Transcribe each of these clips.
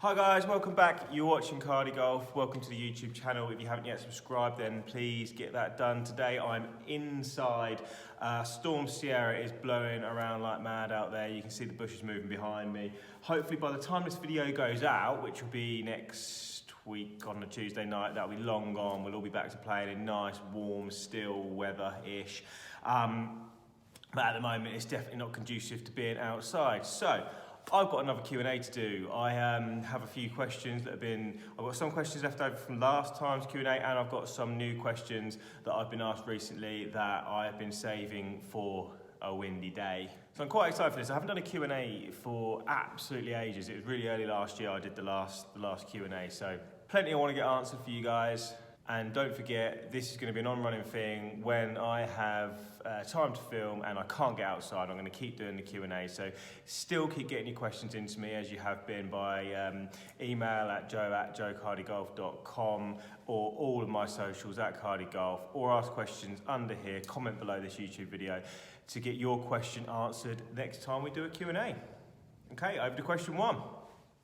Hi guys, welcome back. You're watching CardyGolf. Welcome to the YouTube channel. If you haven't yet subscribed, then please get that done. Today I'm inside. Storm Sierra is blowing around like mad out there. You can see the bushes moving behind me. Hopefully by the time this video goes out, which will be next week on a Tuesday night, that'll be long gone. We'll all be back to playing in nice, warm, still weather-ish. But at the moment, it's definitely not conducive to being outside. So, I've got another Q&A to do. I have a few questions that I've got some questions left over from last time's Q&A, and I've got some new questions that I've been asked recently that I've been saving for a windy day. So I'm quite excited for this. I haven't done a Q&A for absolutely ages. It was really early last year I did the last Q&A, so plenty I want to get answered for you guys. And don't forget, this is going to be an on-running thing. When I have time to film and I can't get outside, I'm going to keep doing the Q&A. So still keep getting your questions into me as you have been by email at joe@joecardygolf.com or all of my socials at CardyGolf, or ask questions under here, comment below this YouTube video to get your question answered next time we do a Q&A. Okay, over to question one.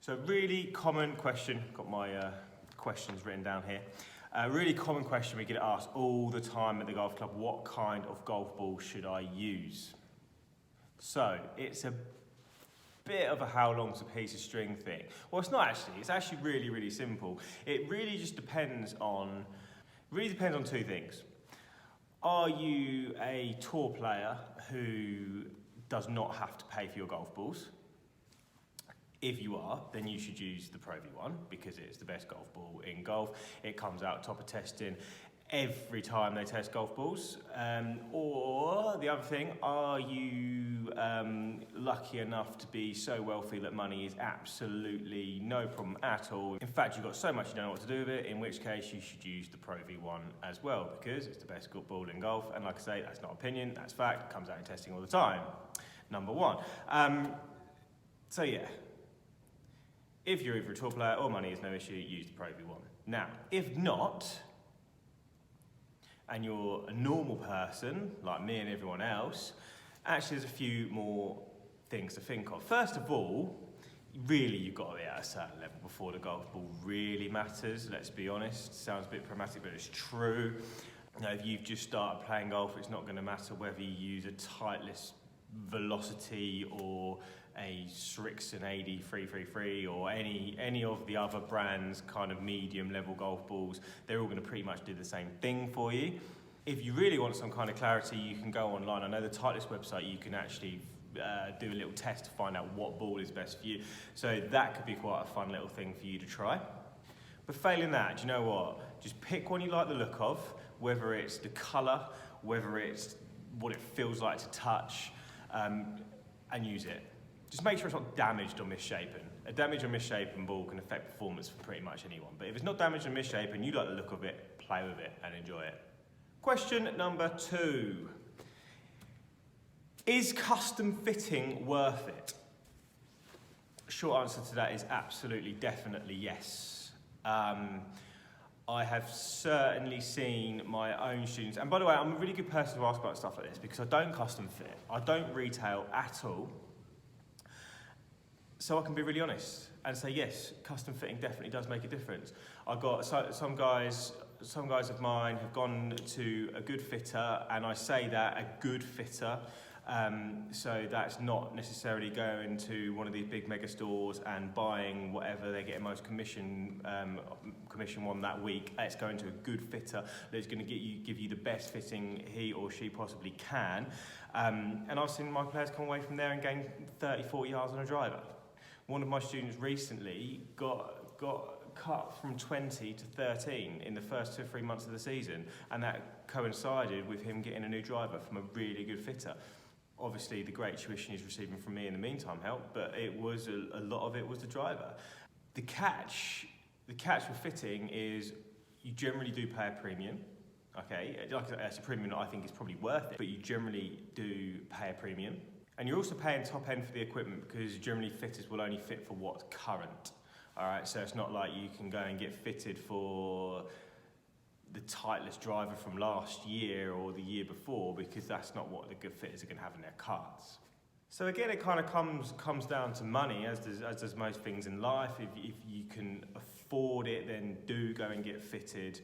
So really common question, got my questions written down here. A really common question we get asked all the time at the golf club: what kind of golf ball should I use? So it's a bit of a how long's a piece of string thing. Well, it's not actually. It's actually really, really simple. It really just depends on two things. Are you a tour player who does not have to pay for your golf balls? If you are, then you should use the Pro V1 because it's the best golf ball in golf. It comes out top of testing every time they test golf balls. Or the other thing, are you lucky enough to be so wealthy that money is absolutely no problem at all? In fact, you've got so much you don't know what to do with it, in which case you should use the Pro V1 as well because it's the best golf ball in golf. And like I say, that's not opinion, that's fact. It comes out in testing all the time. Number one. So yeah. If you're either a tour player or money is no issue, use the Pro V1. Now, if not, and you're a normal person, like me and everyone else, actually there's a few more things to think of. First of all, really you've got to be at a certain level before the golf ball really matters, let's be honest. Sounds a bit pragmatic, but it's true. You know, if you've just started playing golf, it's not going to matter whether you use a Titleist Velocity or a Srixon AD 333 or any of the other brands kind of medium level golf balls. They're all going to pretty much do the same thing for you. If you really want some kind of clarity, you can go online. I know the Titleist website, you can actually do a little test to find out what ball is best for you. So that could be quite a fun little thing for you to try. But failing that, do you know what? Just pick one you like the look of, whether it's the colour, whether it's what it feels like to touch, and use it. Just make sure it's not damaged or misshapen. A damaged or misshapen ball can affect performance for pretty much anyone. But if it's not damaged or misshapen, you like the look of it, play with it and enjoy it. Question number 2. Is custom fitting worth it? Short answer to that is absolutely, definitely yes. I have certainly seen my own students, and by the way, I'm a really good person to ask about stuff like this because I don't custom fit. I don't retail at all. So I can be really honest and say, yes, custom fitting definitely does make a difference. I've got some guys of mine have gone to a good fitter, and I say that, a good fitter. So that's not necessarily going to one of these big mega stores and buying whatever they're getting most commission on that week. It's going to a good fitter that's going to give you the best fitting he or she possibly can. And I've seen my players come away from there and gain 30, 40 yards on a driver. One of my students recently got cut from 20 to 13 in the first 2 or 3 months of the season, and that coincided with him getting a new driver from a really good fitter. Obviously, the great tuition he's receiving from me in the meantime helped, but it was a lot of it was the driver. The catch with fitting is you generally do pay a premium. Okay, that's a premium that I think is probably worth it, but you generally do pay a premium. And you're also paying top end for the equipment because generally fitters will only fit for what's current. All right, so it's not like you can go and get fitted for the Titleist driver from last year or the year before, because that's not what the good fitters are going to have in their carts. So again, it kind of comes down to money, as does most things in life. If you can afford it, then do go and get fitted,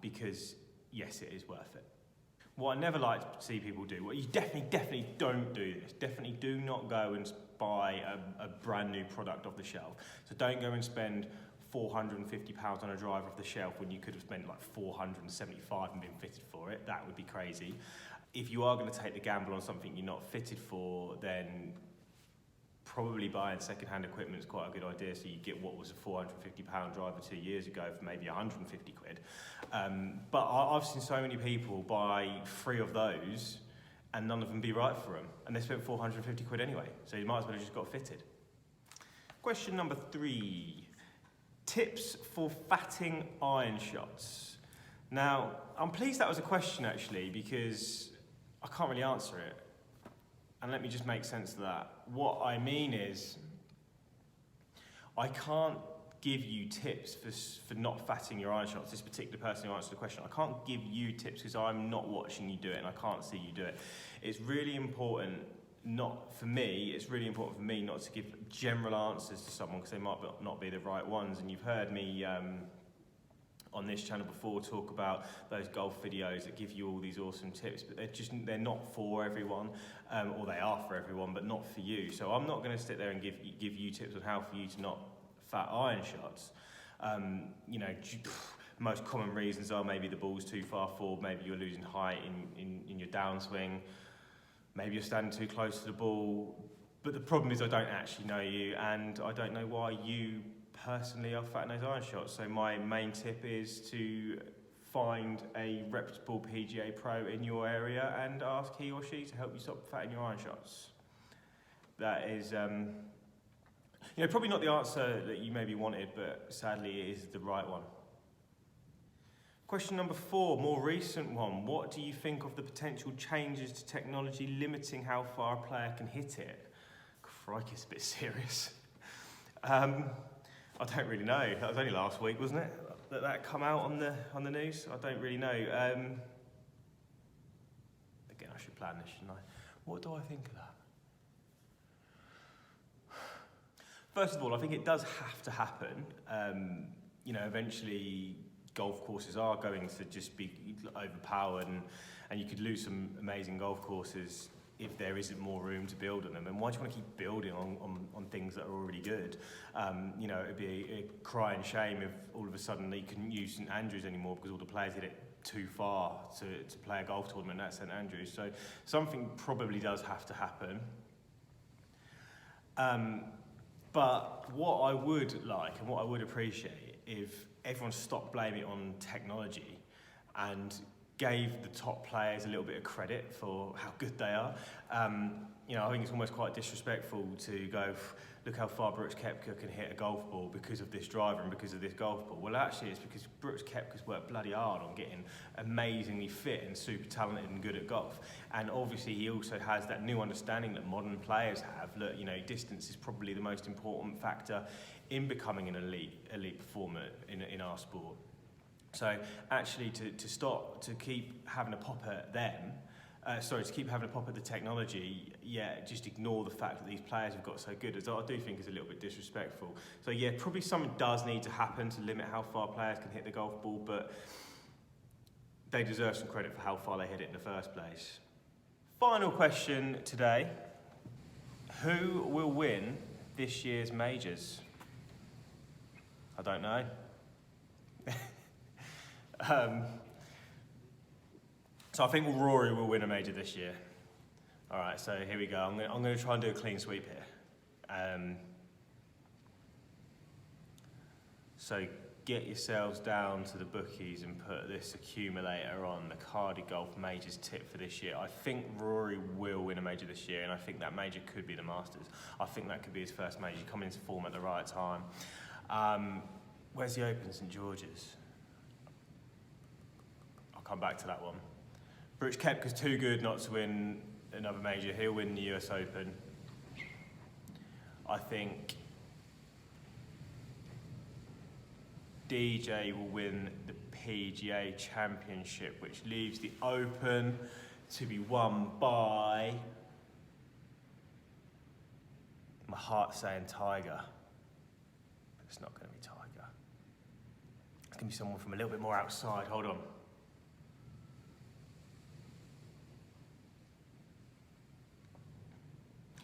because yes, it is worth it. What I never like to see people do, well, you definitely don't do this. Definitely do not go and buy a brand new product off the shelf. So don't go and spend £450 on a driver off the shelf when you could have spent like £475 and been fitted for it. That would be crazy. If you are going to take the gamble on something you're not fitted for, then probably buying second-hand equipment is quite a good idea. So you get what was a £450 driver 2 years ago for maybe 150 quid. But I've seen so many people buy 3 of those and none of them be right for them. And they spent 450 quid anyway. So you might as well have just got fitted. Question number 3. Tips for fatting iron shots. Now, I'm pleased that was a question actually, because I can't really answer it. And let me just make sense of that. What I mean is, I can't give you tips for not fatting your iron shots. This particular person who answered the question, I can't give you tips because I'm not watching you do it and I can't see you do it. It's really important, it's really important for me not to give general answers to someone because they might not be the right ones. And you've heard me on this channel before talk about those golf videos that give you all these awesome tips, but they're not for everyone, or they are for everyone, but not for you. So I'm not going to sit there and give you tips on how for you to not fat iron shots. Most common reasons are maybe the ball's too far forward, maybe you're losing height in your downswing, maybe you're standing too close to the ball. But the problem is I don't actually know you, and I don't know why you personally are fatting those iron shots. So my main tip is to find a reputable PGA pro in your area and ask he or she to help you stop fatting your iron shots. That is, probably not the answer that you maybe wanted, but sadly it is the right one. Question number 4, more recent one. What do you think of the potential changes to technology limiting how far a player can hit it? Crikey, it's a bit serious. I don't really know. That was only last week, wasn't it? That come out on the news. I don't really know. Again, I should plan this, shouldn't I? What do I think of that? First of all, I think it does have to happen. Eventually golf courses are going to just be overpowered, and you could lose some amazing golf courses if there isn't more room to build on them. And why do you want to keep building on things that are already good? It'd be a crying shame if all of a sudden you couldn't use St Andrews anymore because all the players hit it too far to play a golf tournament at St Andrews. So something probably does have to happen. But what I would like and what I would appreciate if everyone stopped blaming it on technology and gave the top players a little bit of credit for how good they are. I think it's almost quite disrespectful to go, look how far Brooks Koepka can hit a golf ball because of this driver and because of this golf ball. Well, actually, it's because Brooks Koepka's worked bloody hard on getting amazingly fit and super talented and good at golf. And obviously, he also has that new understanding that modern players have. Look, distance is probably the most important factor in becoming an elite performer in our sport. So actually, to keep having a pop at them, to keep having a pop at the technology, just ignore the fact that these players have got so good, as I do think is a little bit disrespectful. So probably something does need to happen to limit how far players can hit the golf ball, but they deserve some credit for how far they hit it in the first place. Final question today. Who will win this year's majors? I don't know. So I think Rory will win a major this year. All right, so here we go. I'm going to try and do a clean sweep here. So get yourselves down to the bookies and put this accumulator on, the CardyGolf Majors tip for this year. I think Rory will win a major this year, and I think that major could be the Masters. I think that could be his first major, coming into form at the right time. Where's the Open? St George's. I'll come back to that one. Brooks Koepka's too good not to win another major. He'll win the US Open. I think DJ will win the PGA Championship, which leaves the Open to be won by My heart's saying Tiger, but it's not going to be Tiger. It's going to be someone from a little bit more outside. Hold on.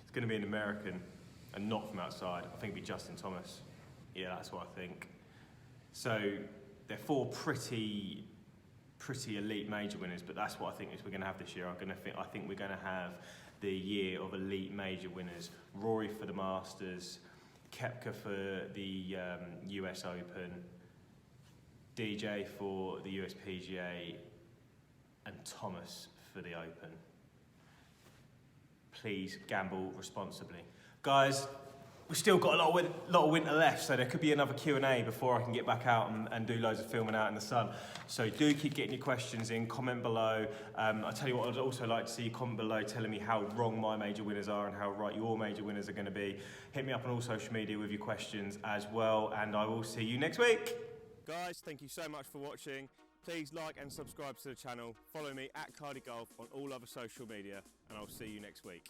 It's going to be an American and not from outside. I think it'll be Justin Thomas. Yeah, that's what I think. So they're four pretty elite major winners, but that's what I think is we're going to have this year. I think we're going to have the year of elite major winners. Rory for the Masters, Koepka for the US Open, DJ for the USPGA, and Thomas for the Open. Please gamble responsibly. Guys, we've still got a lot of winter left, so there could be another Q&A before I can get back out and do loads of filming out in the sun. So do keep getting your questions in, comment below. I'll tell you what, I'd also like to see you comment below telling me how wrong my major winners are and how right your major winners are going to be. Hit me up on all social media with your questions as well, and I will see you next week. Guys, thank you so much for watching. Please like and subscribe to the channel. Follow me at CardyGolf on all other social media, and I'll see you next week.